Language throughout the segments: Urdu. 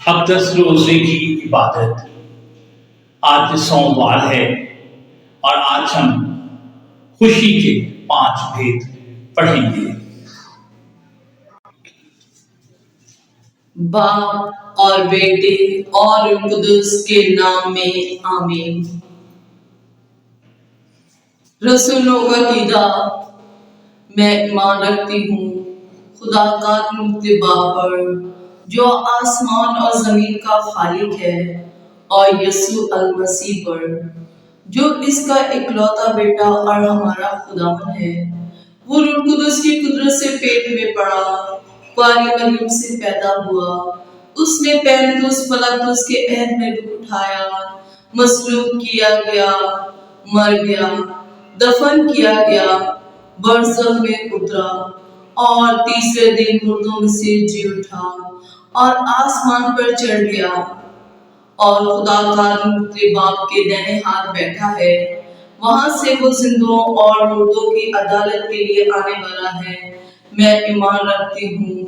اقدس روزے کی عبادت۔ آج سوموار ہے اور آج ہم خوشی کے 5 بھید پڑھیں گے۔ باپ اور بیٹے اور روح القدس کے نام میں آمین۔ رسولوں کا عقیدہ، میں ایمان رکھتی ہوں خدا کا باپ پر جو آسمان اور زمین کا خالق ہے، اور یسوع المسیح پر جو اس کا اکلوتا بیٹا اور ہمارا خداوند ہے۔ وہ روح القدس کی قدرت سے پیٹ میں پڑا، قواری مریم سے پیدا ہوا، اس نے پینتوس پلاطس کے عہد میں دکھ اٹھایا، مصلوب کیا گیا، مر گیا، دفن کیا گیا، برزخ میں اترا اور تیسرے دن مردوں میں سے جی اٹھا اور آسمان پر چڑھ گیا اور خدا کا باپ کے دائیں ہاتھ بیٹھا ہے۔ وہاں سے وہ زندوں اور مردوں کی عدالت کے لیے آنے والا ہے۔ میں ایمان رکھتی ہوں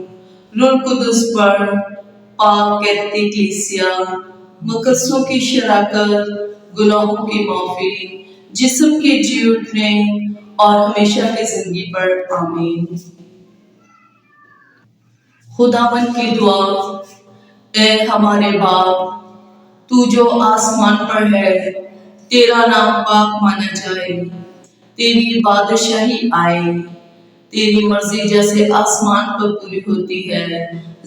روح القدس پر، پاک کہتی کلیسیا، مقدسوں کی شراکت، گناہوں کی معافی، جسم کے جی اٹھنے اور ہمیشہ کی زندگی پر آمین۔ خداوند کی دعا۔ اے ہمارے باپ، تو جو آسمان پر ہے، تیرا نام پاک مانا جائے، تیری بادشاہی آئے، تیری مرضی جیسے آسمان پر پوری ہوتی ہے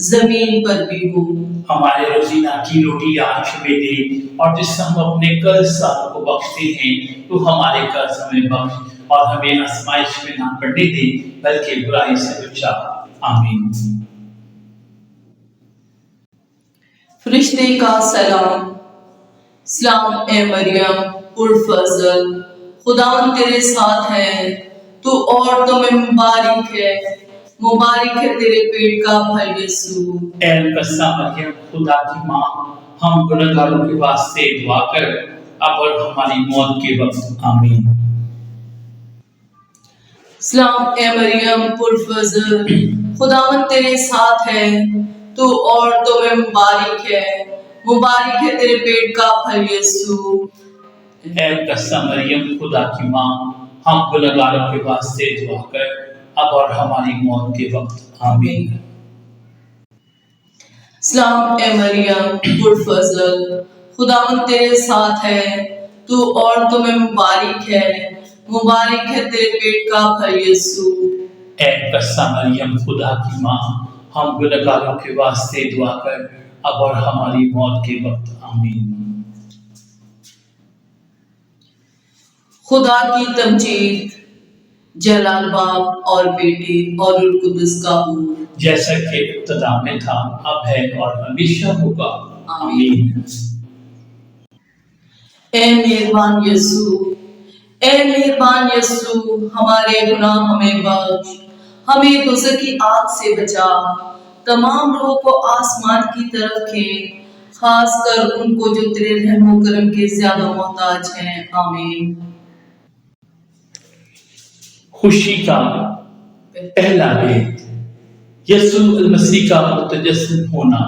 زمین پر بھی ہو۔ ہمارے روزینہ کی روٹی آج ہمیں دے، اور جس سے ہم اپنے قرض داروں کو بخشتے ہیں تو ہمارے قرض ہمیں بخش، اور ہمیں آزمائش میں نہ پڑنے دے بلکہ برائی سے بچا۔ آمین۔ فرشتے کا سلام۔ سلام اے مریم پرفضل، خداوند تیرے ساتھ ہے، تو عورتوں میں مبارک ہے، مبارک ہے تیرے پیٹ کا پھل یسوع۔ اے مقدسہ مریم خدا کی ماں، ہم گنہگاروں کے واسطے دعا کر، اب اور ہماری موت کے وقت۔ آمین۔ سلام اے مریم پرفضل، خداوند تیرے ساتھ ہے، تو عورتوں میں مبارک ہے، مبارک ہے تیرے پیٹ کا پھل یسوع۔ اے مقدسہ مریم خدا کی ماں، ہم گنہگاروں کے واسطے دعا کر، اب اور ہماری موت کے وقت۔ آمین۔ سلام اے مریم پرفضل، خداوند تیرے ساتھ ہے، تو عورتوں میں مبارک ہے، مبارک ہے تیرے پیٹ کا پھل یسوع۔ اے مقدسہ مریم خدا کی ماں، ہم گنہگاروں کے واسطے دعا کر، اب اور ہماری موت کے وقت۔ آمین۔ خدا کی تمجید۔ جلال باپ اور بیٹے اور روح القدس کا ہو، جیسا کہ ابتدا میں تھا، اب ہے اور ہمیشہ ہوگا۔ آمین۔ اے مہربان یسوع، اے مہربان یسوع، ہمارے گناہ ہمیں بخش، ہمیں دوزخ کی آگ سے بچا، تمام روحوں کو آسمان کی طرف کھینچ، خاص کر ان کو جو تیرے رحم و کرم کے زیادہ محتاج ہیں۔ آمین۔ خوشی کا پہلا بھید، یسوع المسیح کا متجسم ہونا۔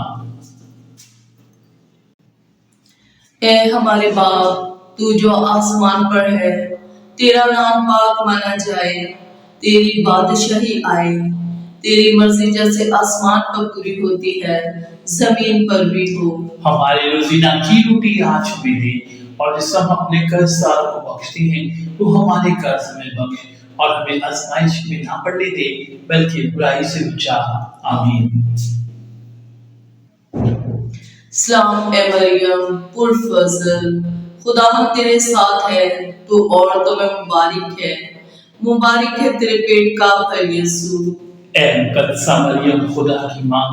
اے ہمارے باپ، تو جو آسمان پر ہے، تیرا نام پاک مانا جائے، تیری بادشاہی آئے، تیری مرضی جیسے آسمان پر پوری ہوتی ہے زمین پر بھی ہو۔ ہمارے روزینہ کی روٹی آج ہمیں دے، اور جس سے ہم اپنے قرض داروں کو بخشتے ہیں تو ہمارے قرض ہمیں بخش، اور ہمیں آزمائش میں نہ پڑنے دے بلکہ برائی سے بچا۔ آمین۔ سلام اے مریم پرفضل، خداوند تیرے ساتھ ہے، تو عورتوں میں مبارک ہے، مبارک ہے تیرے پیٹ کا پھل یسوع۔ اے مقدسہ مریم خدا کی ماں،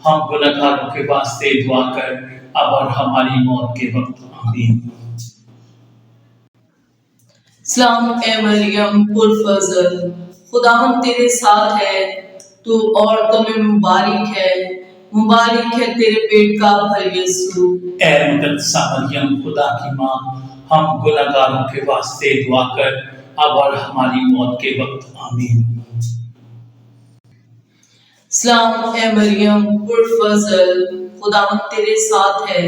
ہم گنہگاروں کے واسطے دعا کر، اب اور ہماری موت کے وقت۔ آمین۔ سلام اے مریم پرفضل، خداوند تیرے ساتھ ہے، تو عورتوں میں مبارک ہے، مبارک ہے تیرے پیٹ کا پھل یسوع۔ اے مقدسہ مریم خدا کی ماں، ہم گنہگاروں کے واسطے دعا کر، اب اور ہماری موت کے وقت۔ آمین۔ سلام اے مریم پرفضل، خداوند تیرے ساتھ ہے،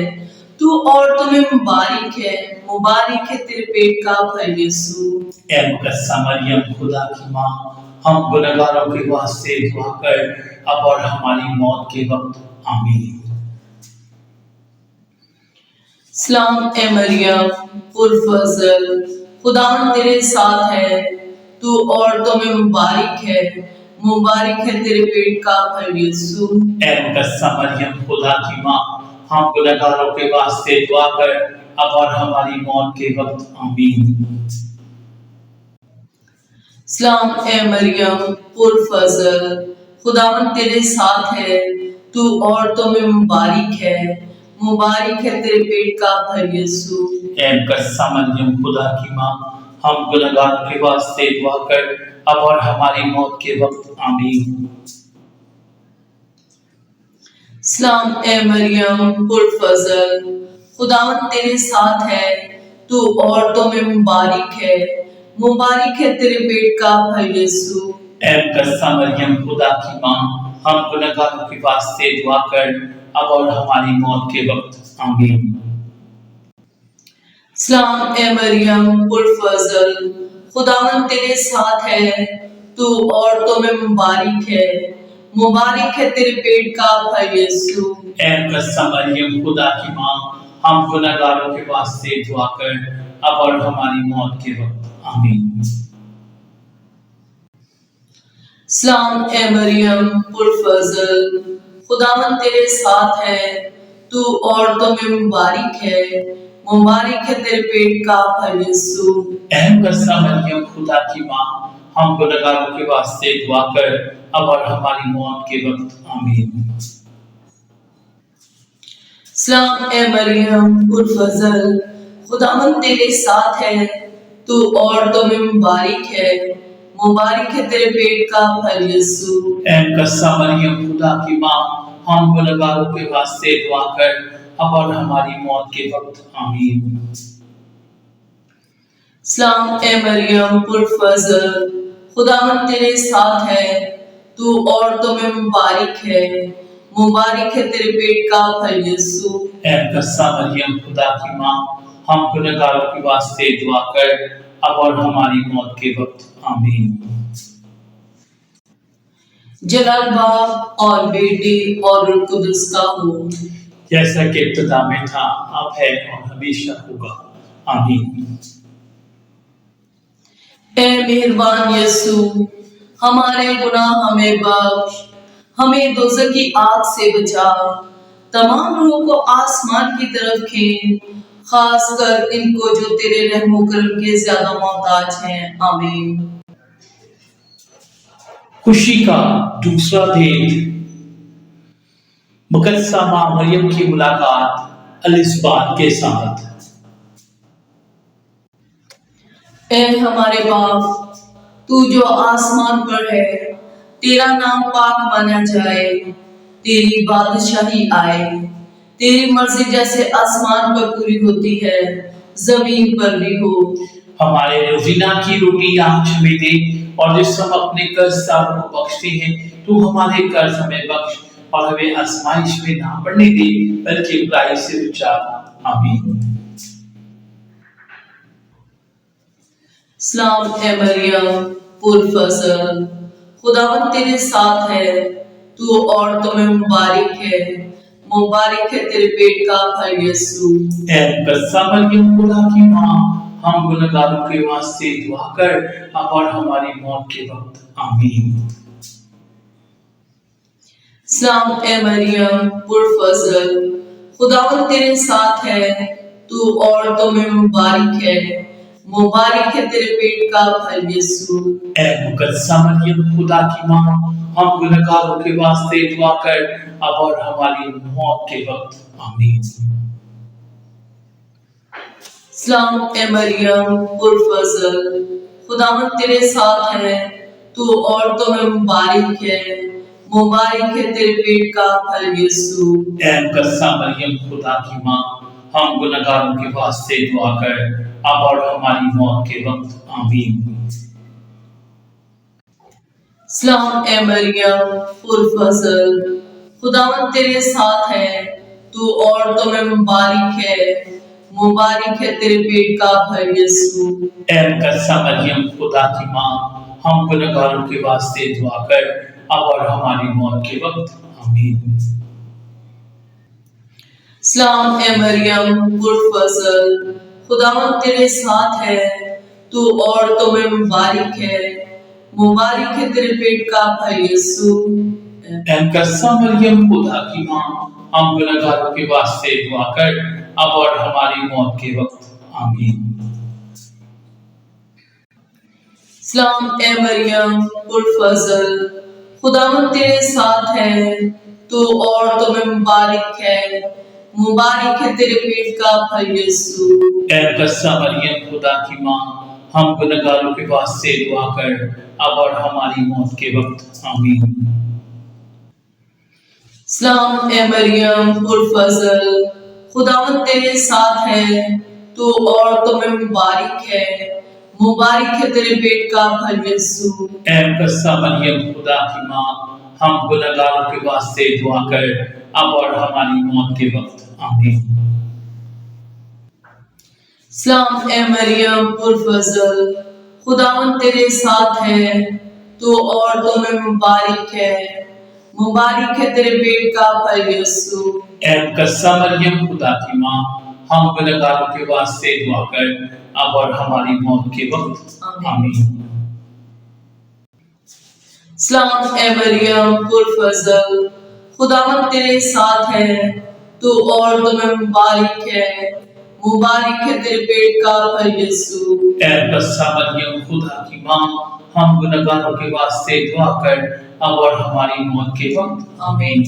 تو عورتوں میں مبارک ہے تیرے پیٹ کا پھل یسوع۔ اے مقدسہ مریم خدا کی ماں، ہم گنہگاروں کے واسطے دعا کر اب اور ہماری موت کے وقت آمین۔ سلام اے مریم پرفضل، خداوند تیرے ساتھ ہے، تو عورتوں میں مبارک ہے تیرے پیٹ کا پھل یسوع۔ اے مقدسہ مریم خدا کی ماں، ہم گنہگاروں کے واسطے دعا کر اب اور ہماری موت کے وقت آمین۔ سلام اے مریم پرفضل، خداوند تیرے ساتھ ہے، تو عورتوں میں مبارک ہے تیرے پیٹ کا پھل یسوع۔ اے مقدسہ مریم خدا کی ماں، ہم گنہگاروں کے واسطے دعا کر اب اور ہماری موت کے وقت آمین۔ سلام اے مریم پرفضل، خداوند تیرے ساتھ ہے، تو عورتوں میں مبارک ہے تیرے پیٹ کا پھل یسوع۔ اے مقدسہ مریم خدا کی ماں، ہم گنہگاروں کے واسطے دعا کر اب اور ہماری موت کے وقت آمین۔ سلام اے مریم پرفضل، خداوند تیرے ساتھ ہے، تو عورتوں میں مبارک ہے تیرے پیٹ کا پھل یسوع۔ اے مقدسہ مریم خدا کی ماں، ہم گنہگاروں کے واسطے دعا کر اب اور ہماری موت کے وقت آمین۔ سلام اے مریم پرفضل، خداوند تیرے ساتھ ہے، تو عورتوں میں مبارک ہے تیرے پیٹ کا پھل یسوع۔ اے مقدسہ مریم خدا کی ماں، ہم گنہگاروں کے واسطے دعا کر اب اور ہماری موت کے وقت آمین۔ سلام اے مریم پرفضل، خداوند تیرے ساتھ ہے، تو عورتوں میں مبارک ہے تیرے پیٹ کا پھل یسوع۔ اے مقدسہ مریم خدا کی ماں، ہم گنہگاروں کے واسطے دعا کر اب اور ہماری موت کے وقت آمین۔ سلام اے مریم پرفضل، خداوند تیرے ساتھ ہے، تو عورتوں میں مبارک ہے تیرے پیٹ کا پھل یسوع۔ اے مقدسہ مریم خدا کی ماں، ہم گنہگاروں کے واسطے دعا کر اب اور ہماری موت کے وقت آمین۔ جلال باپ اور بیٹے اور روح القدس کا ہو، جیسا کہ ابتدا میں تھا، اب ہے اور ہمیشہ ہوگا، آمین۔ اے مہربان یسوع، ہمارے گناہ ہمیں بخش، ہمیں دوزخ کی آگ سے بچا، تمام روحوں کو آسمان کی طرف کھینچ، خاص کر ان کو جو تیرے رحم و کرم کے زیادہ محتاج ہیں، آمین۔ خوشی کا دوسرا دن، مقدسہ ماں مریم کی ملاقات الزبات کے ساتھ۔ اے ہمارے باپ، تو جو آسمان پر ہے، تیرا نام پاک مانا جائے، تیری بادشاہی آئے، تیری مرضی جیسے آسمان پر پوری ہوتی ہے زمین پر بھی ہو۔ ہمارے روزینہ کی روٹی آج ہمیں دے، اور جس ہم اپنے قرض داروں کو بخشتے ہیں تو ہمارے قرض ہمیں بخش، اور ہمیں آزمائش میں نہ پڑنے دے بلکہ برائی سے بچا، آمین۔ سلام اے مریم پرفضل، خداوند تیرے ساتھ ہے، تو عورتوں میں مبارک ہے تیرے پیٹ کا پھل یسوع۔ اے مقدسہ مریم خدا کی ماں، ہم گنہگاروں کے واسطے دعا کر اب اور ہماری موت کے وقت، آمین۔ سلام اے مریم پرفضل، خداوند تیرے ساتھ ہے، تو عورتوں میں مبارک ہے تیرے پیٹ کا پھل یسوع۔ اے مقدسہ مریم خدا کی ماں، ہم گنہگاروں کے واسطے دعا کر اب اور ہماری موت کے وقت، آمین۔ سلام اے مریم پرفضل، خداوند تیرے ساتھ ہے، تو عورتوں میں مبارک ہے تیرے پیٹ کا پھل یسوع۔ اے مقدسہ مریم خدا کی ماں، ہم گنہگاروں کے واسطے دعا کر اب اور ہماری موت کے وقت، آمین۔ سلام اے مریم پرفضل، خداوند تیرے ساتھ ہے، تو عورتوں میں مبارک ہے تیرے پیٹ کا پھل یسوع۔ اے مقدسہ مریم خدا کی ماں، ہم گنہگاروں کے واسطے دعا کر اب اور ہماری موت کے وقت آمین۔ سلام اے مریم پرفضل، خداوند تیرے ساتھ ہے، تو عورتوں میں مبارک ہے تیرے پیٹ کا پھل یسوع۔ اے مقدسہ مریم خدا کی ماں، ہم گنہگاروں کے واسطے دعا کر اب اور ہماری موت کے وقت آمین۔ سلام اے مریم پرفضل، خداوند تیرے ساتھ ہے، تو عورتوں میں مبارک ہے تیرے پیٹ کا پھل یسوع۔ اے مقدسہ مریم خدا کی ماں، ہم گنہگاروں کے واسطے دعا کر اب اور ہماری موت کے وقت آمین۔ سلام اے مریم پرفضل، خداوند تیرے ساتھ ہے، تو عورتوں میں مبارک ہے تیرے پیٹ کا پھل یسوع۔ اے مقدسہ مریم خدا کی ماں، ہم گنہگاروں کے واسطے دعا کر اب اور ہماری موت کے وقت آمین۔ سلام اے مریم پرفضل، خداوند تیرے ساتھ ہے، تو عورتوں میں مبارک ہے تیرے پیٹ کا پھل یسوع۔ اے مقدسہ مریم خدا کی ماں، ہم گنہگاروں کے واسطے دعا کر اب اور ہماری موت کے وقت آمین۔ سلام اے مریم پرفضل، خداوند تیرے ساتھ ہے، تو عورتوں میں مبارک ہے تیرے پیٹ کا پھل یسوع۔ اے مقدسہ مریم خدا کی ماں، ہم گنہگاروں کے واسطے دعا کر اب اور ہماری موت کے وقت آمین۔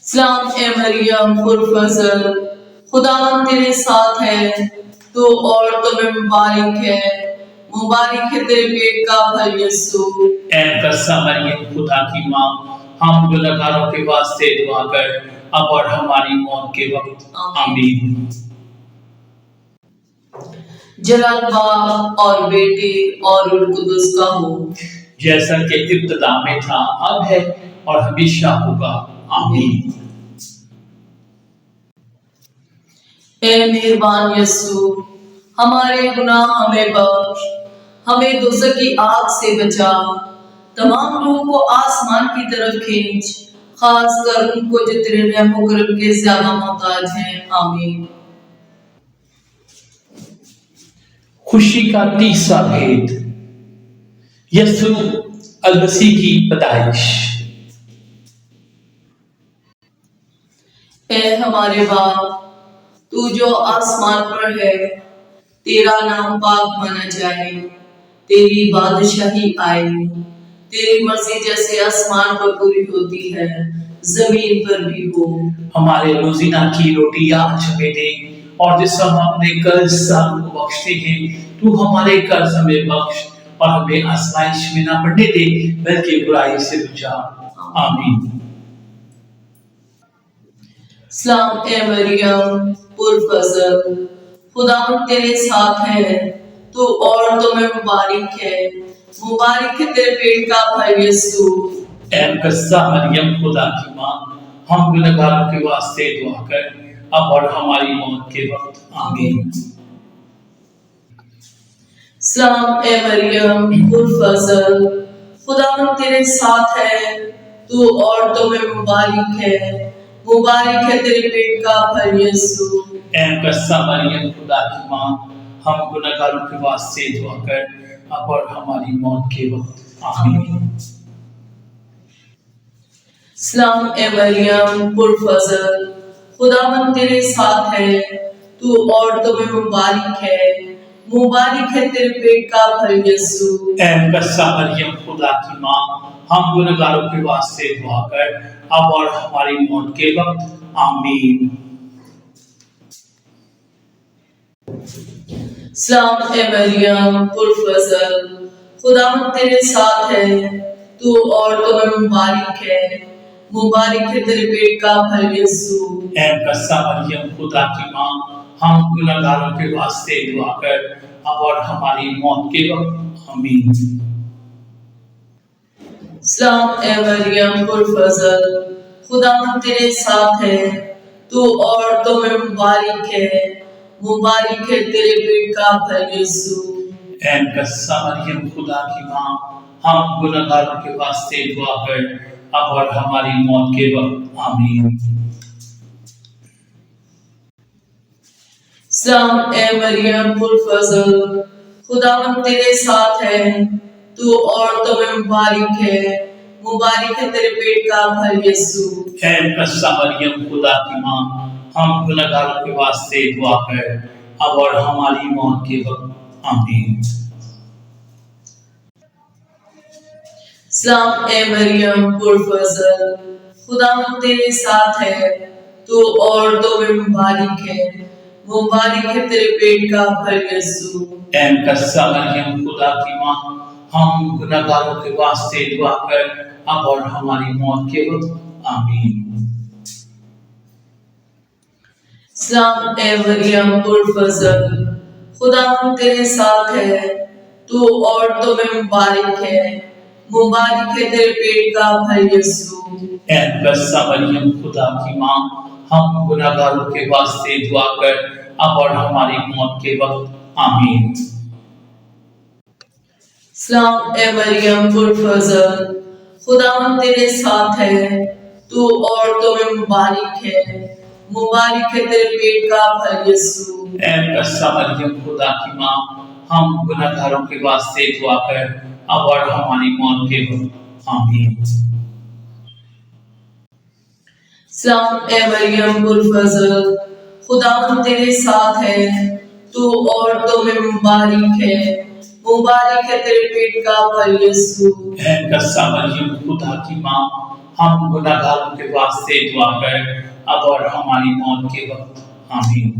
سلام اے مریم پرفضل، خداوند تیرے ساتھ ہے، تو عورتوں میں مبارک ہے تیرے پیٹ کا پھل یسوع۔ اے مقدسہ مریم خدا کی ماں، ہم گنہگاروں کے واسطے دعا کر اب اور ہماری موت کے وقت آمین۔ جلال باپ اور بیٹے اور روح القدس کا ہو، جیسا کہ ابتدا میں تھا، اب ہے اور ہمیشہ ہوگا، آمین۔ اے مہربان یسوع، ہمارے گناہ ہمیں بخش، ہمیں دوزخ کی آگ سے بچا، تمام لوگوں کو آسمان کی طرف کھینچ، خاص کر ان کو جو تیرے رحم و کرم کے زیادہ محتاج ہیں، آمین۔ خوشی کا تیسرا بھید، یسوع المسیح کی پیدائش۔ اے ہمارے باپ، تو جو آسمان پر ہے، تیرا نام پاک مانا جائے، تیری بادشاہی آئے، تیری مرضی جیسے آسمان پر پوری ہوتی ہے زمین پر بھی ہو۔ ہمارے روزینہ کی روٹی آج ہمیں دے، اور جس ہم اپنے قرض داروں کو بخشتے ہیں تو ہمارے قرض ہمیں بخش، اور ہمیں آزمائش میں نہ پڑنے دے بلکہ برائی سے بچا، آمین۔ سلام اے مریم پرفضل، خداوند تیرے ساتھ ہے، تو عورتوں میں مبارک ہے تیرے پیٹ کا پھل یسوع۔ اے مقدسہ مریم خدا کی ماں، ہم گنہگاروں کے واسطے دعا کر اب اور ہماری موت کے وقت آمین۔ سلام اے مریم پرفضل، خداوند تیرے ساتھ ہے، تو عورتوں میں مبارک ہے تیرے پیٹ کا پھل یسوع۔ اے مقدسہ مریم خدا کی ماں، ہم گنہگاروں کے واسطے دعا کر اب اور ہماری موت کے وقت آمین۔ سلام اے مریم پرفضل، خداوند تیرے ساتھ ہے، تو عورتوں میں مبارک ہے تیرے پیٹ کا پھل یسوع۔ اے مقدسہ مریم خدا کی ماں، ہم گنہگاروں کے واسطے دعا کر اب اور ہماری موت کے وقت آمین۔ سلام اے مریم پرفضل، خداوند تیرے ساتھ ہے، تو عورتوں میں مبارک ہے تیرے پیٹ کا پھل یسوع۔ اے مقدسہ مریم خدا کی ماں، ہم گنہگاروں کے واسطے دعا کر اب اور ہماری موت کے وقت آمین۔ سلام اے مریم پرفضل، خداوند تیرے ساتھ ہے، تو عورتوں میں مبارک ہے تیرے پیٹ کا پھل یسوع۔ اے مقدسہ مریم خدا کی ماں، ہم گنہگاروں کے واسطے دعا کر اب اور ہماری موت کے وقت آمین۔ سلام اے مریم پرفضل، خداوند تیرے ساتھ ہے، تو عورتوں میں مبارک ہے تیرے پیٹ کا پھل یسوع۔ اے مقدسہ مریم خدا کی ماں، ہم گنہگاروں کے واسطے دعا کر اب اور ہماری موت کے وقت آمین۔ سلام اے مریم پرفضل، خداوند تیرے ساتھ ہے، تو عورتوں میں مبارک ہے تیرے پیٹ کا پھل یسوع۔ اے مقدسہ مریم خدا کی ماں، ہم گنہگاروں کے واسطے دعا کر اب اور ہماری موت کے وقت آمین۔ سلام اے مریم پرفضل، خداوند تیرے ساتھ ہے، تو عورتوں میں مبارک ہے تیرے پیٹ کا پھل یسوع۔ اے مقدسہ مریم خدا کی ماں، ہم گنہگاروں کے واسطے دعا کر اب اور ہماری موت کے وقت آمین۔ سلام اے مریم پرفضل، خداوند تیرے ساتھ ہے، تو عورتوں میں مبارک ہے تیرے پیٹ کا پھل یسوع۔ اے مقدسہ مریم خدا کی ماں، ہم گنہگاروں کے واسطے دعا کر اب اور ہماری موت کے وقت آمین۔ سلام اے مریم پرفضل، خداوند تیرے ساتھ ہے، تو عورتوں میں مبارک ہے تیرے پیٹ کا پھل یسوع۔ اے مقدسہ مریم خدا کی ماں، ہم گنہگاروں کے واسطے دعا کر اب اور ہماری موت کے وقت آمین۔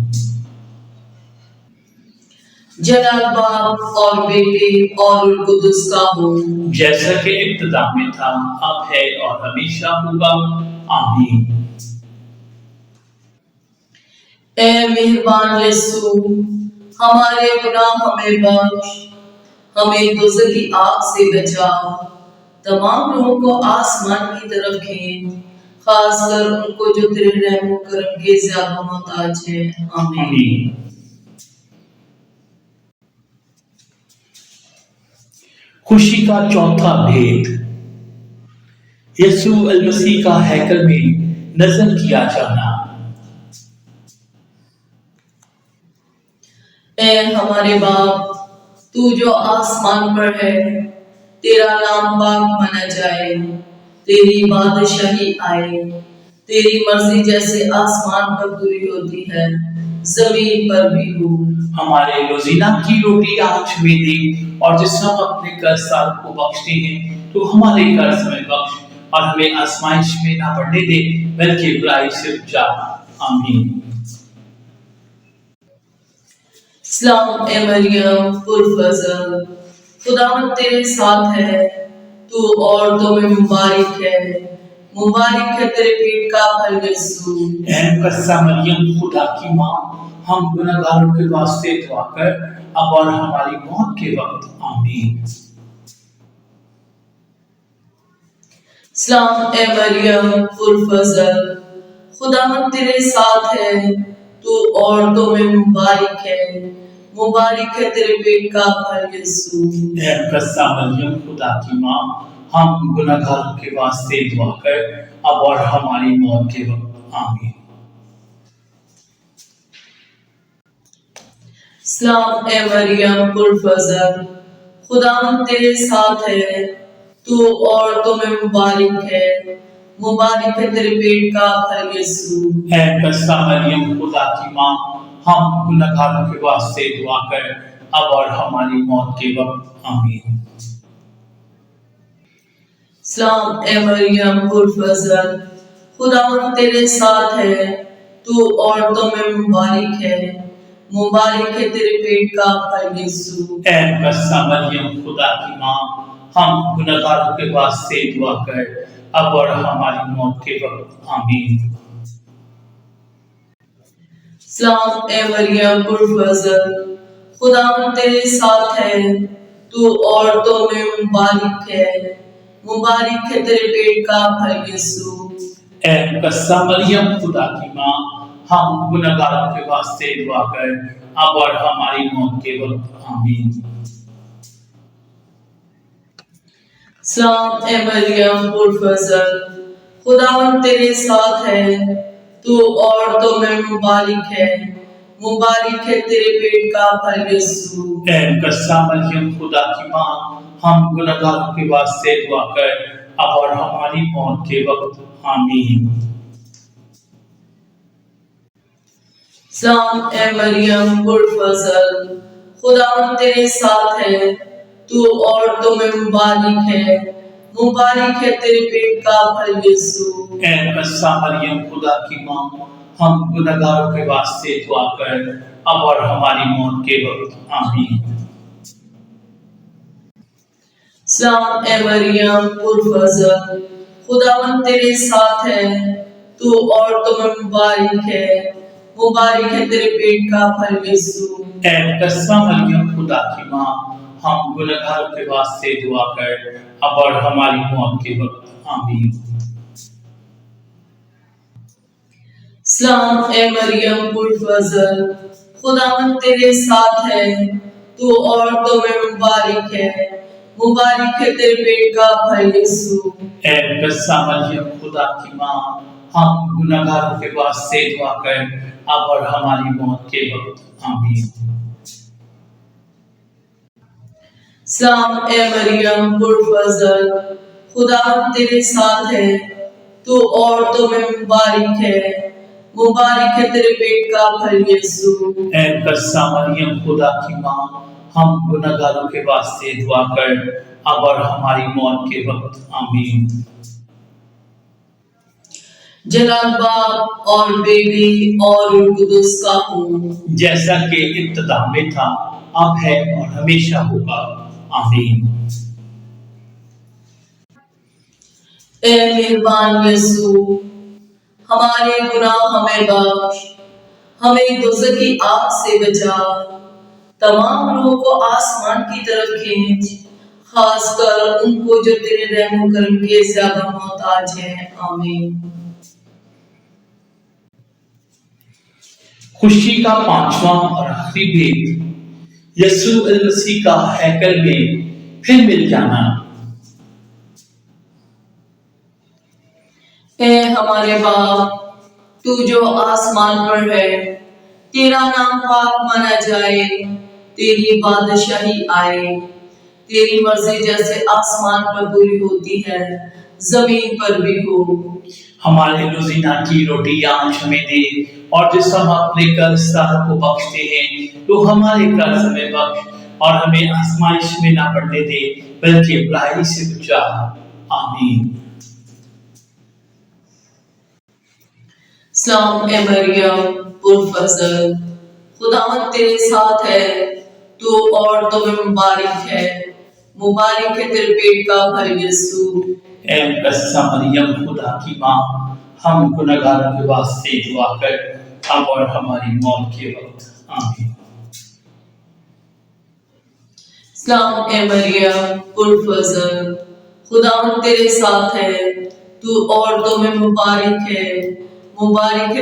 جلال باپ اور بیٹے اور روح القدس کا ہو، جیسا کہ ابتدا میں تھا، اب ہے اور ہمیشہ ہوگا، آمین۔ اے مہربان یسوع، ہمارے گناہ ہمیں بخش، ہمیں دوزخ کی آگ سے بچا، تمام لوگوں کو آسمان کی طرف کھینچ، خاص کر ان کو جو تیرے رحم و کرم کے زیادہ محتاج ہیں، آمین۔ خوشی کا چوتھا بھید، یسوع المسیح کا ہیکل میں نزل کیا جانا۔ اے ہمارے باپ، تو جو آسمان پر ہے، تیرا نام پاک مانا جائے، تیری بادشاہی آئے، تیری مرضی جیسے آسمان پر پوری ہوتی ہے زمین پر بھی ہو۔ ہمارے روزینہ کی روٹی آج ہمیں دے، اور جس ہم اپنے قرضدار کو بخشتے ہیں تو ہمارے قرض ہمیں بخش، اور ہمیں آزمائش میں نہ پڑنے دے بلکہ برائی سے بچا، آمین۔ سلام اے مریم پرفضل، خداوند تیرے ساتھ ہے، تو عورتوں میں مبارک ہے تیرے پیٹ کا پھل یسوع۔ اے مقدسہ مریم خدا کی ماں، ہم گنہگاروں کے واسطے دعا کر اب اور ہماری موت کے وقت آمین۔ سلام اے مریم پرفضل، خداوند تیرے ساتھ ہے، تو عورتوں میں مبارک ہے تیرے پیٹ کا پھل یسوع۔ اے مقدسہ مریم خدا کی ماں، ہم گنہگاروں کے واسطے دعا کر اب اور ہماری موت کے وقت آمین۔ سلام اے مریم پرفضل، خداوند تیرے ساتھ ہے، تو عورتوں میں مبارک ہے تیرے پیٹ کا پھل یسوع۔ اے مقدسہ مریم خدا کی ماں، ہم گنہگاروں کے واسطے دعا کر اب اور ہماری موت کے وقت آمین۔ سلام اے مریم پرفضل، خداوند تیرے ساتھ ہے، تو عورتوں میں مبارک ہے تیرے پیٹ کا پھل یسوع۔ اے مقدسہ مریم خدا کی ماں، ہم گنہگاروں کے واسطے دعا کر اب اور ہماری موت کے وقت آمین۔ سلام اے مریم پرفضل، خداوند تیرے ساتھ ہے، تو عورتوں میں مبارک ہے تیرے پیٹ کا پھل یسوع۔ اے مقدسہ مریم خدا کی ماں، ہم گنہگاروں کے واسطے دعا کر اب اور ہماری موت کے وقت آمین۔ سلام اے مریم پرفضل، خداوند تیرے ساتھ ہے، تو عورتوں میں مبارک ہے تیرے پیٹ کا پھل یسوع۔ اے مقدسہ مریم خدا کی ماں، ہم گنہگاروں کے واسطے دعا کر اب اور ہماری موت کے وقت آمین۔ سلام اے مریم پرفضل، خداوند تیرے ساتھ ہے، تو عورتوں میں مبارک ہے تیرے پیٹ کا پھل یسوع۔ اے مقدسہ مریم خدا کی ماں، ہم گنہگاروں کے واسطے دعا کر اب اور ہماری موت کے وقت آمین۔ سلام اے مریم پرفضل، خداوند تیرے ساتھ ہے، تو عورتوں میں مبارک ہے تیرے پیٹ کا پھل یسوع۔ اے مقدسہ مریم خدا کی ماں، ہم گنہگاروں کے واسطے دعا کر اب اور ہماری موت کے وقت آمین۔ سلام اے مریم پرفضل، خداوند تیرے ساتھ ہے، تو عورتوں میں مبارک ہے تیرے پیٹ کا پھل یسوع۔ اے مقدسہ مریم خدا کی ماں، ہم گنہگاروں کے واسطے دعا کر اب اور ہماری موت کے وقت آمین۔ سلام اے مریم پرفضل، خداوند تیرے ساتھ ہے، تو عورتوں میں مبارک ہے تیرے پیٹ کا پھل یسوع۔ اے مقدسہ مریم خدا کی ماں، ہم گنہگاروں کے واسطے دعا کر اب اور ہماری موت کے وقت آمین۔ جلال باپ اور بیٹے اور روح القدس کا ہوں، جیسا کہ ابتدا میں تھا، اب ہے اور ہمیشہ ہوگا، آمین۔ اے مہربان یسوع، ہمارے گناہ ہمیں بخش، ہمیں دوزخ کی آگ سے بچا، تمام روحوں کو آسمان کی طرف کھینچ، خاص کر ان کو جو تیرے رحم و کرم کے زیادہ محتاج ہیں، آمین۔ خوشی کا پانچواں اور آخری بھید، یسوع المسیح کا ہیکل میں پھر مل جانا۔ اے ہمارے باپ، تو جو آسمان پر ہے، تیرا نام پاک مانا جائے، تیری بادشاہی آئے، تیری مرضی جیسے آسمان پر پوری ہوتی ہے زمین پر بھی ہو۔ ہمارے روزینہ کی روٹی آج ہمیں دے، اور جس ہم اپنے قرض داروں کو بخشتے ہیں تو ہمارے قرض ہمیں بخش، اور ہمیں آزمائش میں نہ پڑنے دے بلکہ برائی سے بچا، آمین۔ سلام اے مریم پرفضل، خداوند تیرے ساتھ ہے، تو عورتوں میں مبارک ہے تیرے پیٹ کا پھل یسوع۔ اے مقدسہ مریم خدا کی ماں، ہم گنہگاروں کے واسطے دعا کر اب اور ہماری موت کے وقت آمین۔ سلام اے مریم پرفضل، خداوند تیرے ساتھ ہے، تو عورتوں میں مبارک ہے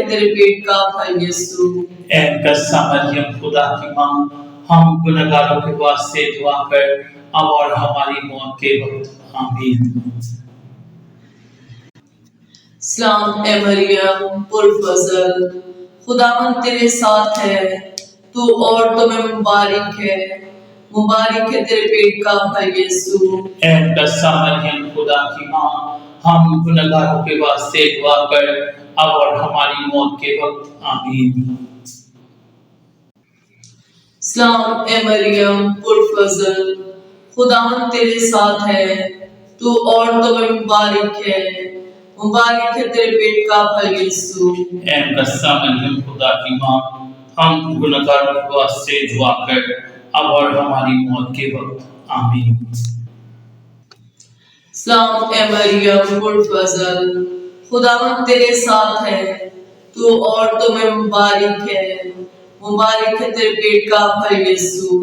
تیرے پیٹ کا پھل یسوع۔ اے مقدسہ مریم خدا کی ماں، ہم گنہگاروں کے واسطے دعا کر اب اور ہماری موت کے وقت آمین۔ سلام اے مریم پرفضل، خداوند تیرے ساتھ ہے، تو عورتوں میں مبارک ہے تیرے پیٹ کا پھل یسوع۔ اے مقدسہ مریم خدا کی ماں، ہم گنہگاروں کے واسطے دعا کر اب اور ہماری موت کے وقت آمین۔ سلام اے مریم پرفضل، خداوند تیرے ساتھ ہے، تو عورتوں میں مبارک ہے تیرے پیٹ کا پھل یسوع۔ اے مقدسہ مریم خدا کی ماں، ہم گنہگاروں کے واسطے دعا کر اب اور ہماری موت کے وقت آمین۔ سلام اے مریم پرفضل، خداوند تیرے ساتھ ہے، تو عورتوں میں مبارک ہے تیرے پیٹ کا پھل یسوع۔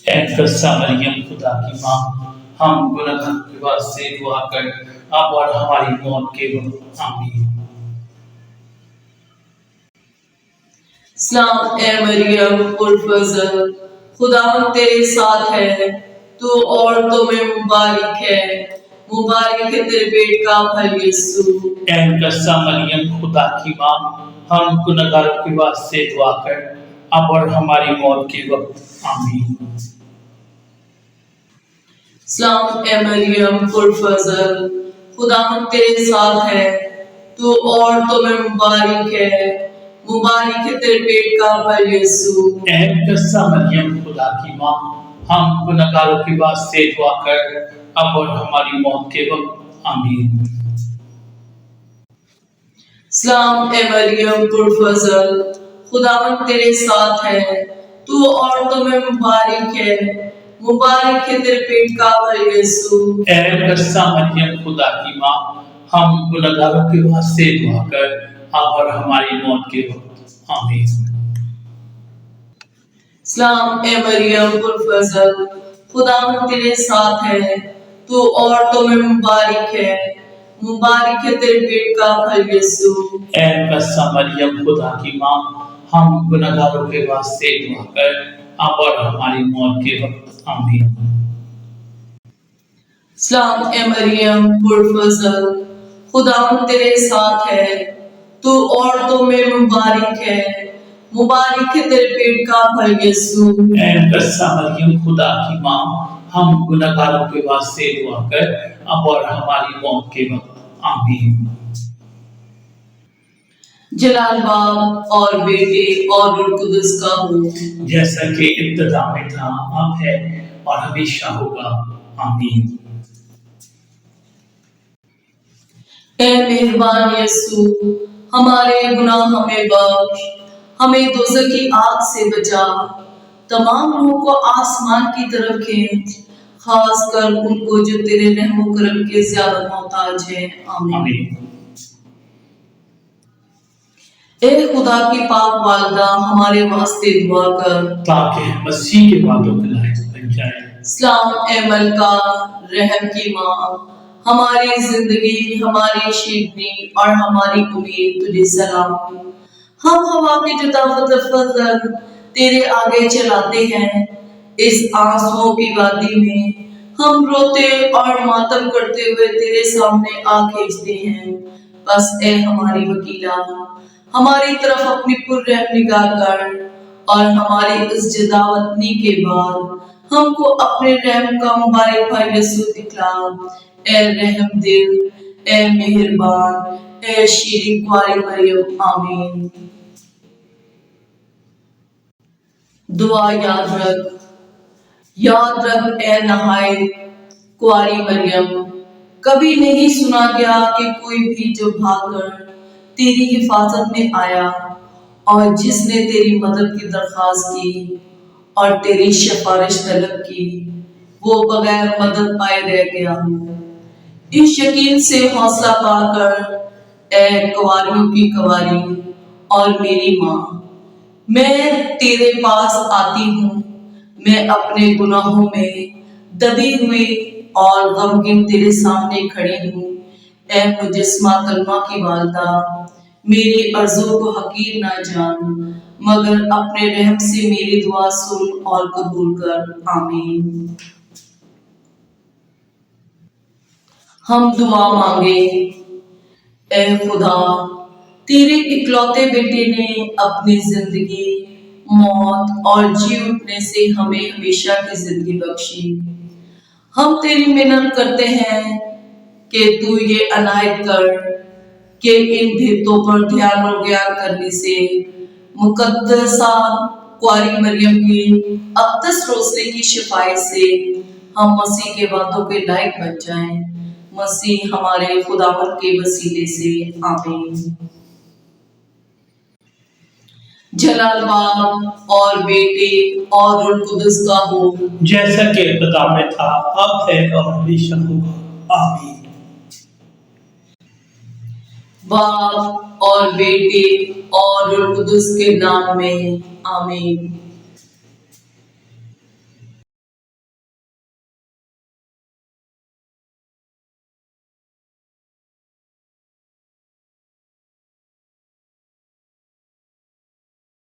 اے مقدسہ مریم خدا کی ماں، ہم گنہگاروں کے واسطے دعا کر اب اور ہماری موت کے وقت آمین۔ سلام اے مریم پرفضل، خداوند تیرے ساتھ ہے، تو عورتوں میں مبارک ہے تیرے پیٹ کا پھل یسوع۔ اے مقدسہ مریم خدا کی ماں، ہم گنہگاروں کے واسطے دعا کر اب اور ہماری موت کے وقت آمین۔ سلام اے مریم پرفضل، خداوند تیرے ساتھ ہے، تو عورتوں میں مبارک ہے تیرے پیٹ کا پھل یسوع۔ اے مقدسہ مریم خدا کی ماں، ہم گنہگاروں کے واسطے دعا کر اب اور ہماری موت کے وقت آمین۔ سلام اے مریم پرفضل، خداوند تیرے ساتھ ہے، تو عورتوں میں مبارک ہے تیرے پیٹ کا پھل یسوع۔ اے مقدسہ مریم خدا کی ماں، ہم گنہگاروں کے واسطے دعا کر اب اور ہماری موت کے وقت آمین۔ سلام اے مریم پرفضل، خداوند تیرے ساتھ ہے، تو عورتوں میں مبارک ہے تیرے پیٹ کا پھل یسوع۔ اے مقدسہ مریم خدا کی ماں، ہم گنہگاروں کے واسطے دعا کر اب اور ہماری موت کے وقت آمین۔ سلام اے مریم پرفضل، خداوند تیرے ساتھ ہے، تو عورتوں میں مبارک ہے تیرے پیٹ کا پھل یسوع۔ اے مقدسہ مریم خدا کی ماں، ہم گنہگاروں کے واسطے دعا کر اب اور ہماری موت کے وقت آمین۔ جلال باپ اور بیٹے اور روح القدس کا ہو، جیسا کہ ابتدا میں تھا، اب ہے اور ہمیشہ ہوگا، آمین۔ اے مہربان یسوع، ہمارے گناہ ہمیں بخش، ہمیں دوزخ کی آگ سے بچا، تمام روحوں کو آسمان کی طرف کھینچ، خاص کر ان کو جو تیرے رحم و کرم کے زیادہ محتاج ہیں، آمین۔ اے خدا کی پاک والدہ، ہمارے واسطے دعا کر تاکہ مسیح کے وعدوں کے لائق بن جائے۔ سلام اے ملکہ رحم کی ماں، ہماری زندگی، ہماری شیرنی اور ہماری امید تجھے سلام۔ ہم ہوا کے جدا فضل تیرے آگے چلاتے ہیں، اس آنسوؤں کی وادی میں ہم روتے اور ماتم کرتے ہوئے تیرے سامنے آ کھینچتے ہیں، بس اے ہماری وکیلہ، ہماری طرف اپنی پررحم نگاہ کر اور ہماری اس جدا وطنی کے بعد ہم کو اپنے رحم کا مبارک بھائی یسوع دکھلا۔ اے رحم دل، اے مہربان، اے شیریں کواری مریم، آمین۔ دعا یاد رکھ اے نہایت کواری مریم، کبھی نہیں سنا گیا کہ کوئی بھی جو بھاگ کر تیری حفاظت میں آیا اور جس نے تیری مدد کی درخواست کی اور تیری سفارش طلب کی، وہ بغیر مدد پائے رہ گیا ہوں۔ اس یقین سے حوصلہ پا کر اے کواریوں کی کواری اور میری ماں، میں تیرے پاس آتی ہوں، میں اپنے گناہوں میں دبی ہوئی اور غمگین تیرے سامنے کھڑی ہوں۔ اے مجسمہ کلمہ کی والدہ، میری عرضوں کو حقیر نہ جان، مگر اپنے رحم سے میری دعا سن اور قبول کر، آمین۔ ہم دعا مانگے۔ اے خدا، تیرے اکلوتے بیٹے نے اپنی زندگی، موت اور جی اٹھنے سے ہمیں ہمیشہ کی زندگی بخشی۔ ہم تیری منت کرتے ہیں کہ تو یہ عنایت کر کہ ان بھیتوں پر دھیان و گیان کرنے سے مقدسہ کواری مریم کی اقدس روزے کی شفاعت سے ہم مسیح کے وعدوں کے لائق بن جائیں، مسیح ہمارے خداوند کے وسیلے سے، آمین۔ جلال باپ اور بیٹے اور روح القدس کا ہو، جیسا کہ ابتدا میں تھا، اب ہے اور ہمیشہ ہوگا، آمین۔ باپ اور بیٹے اور روح القدس کے نام میں، آمین۔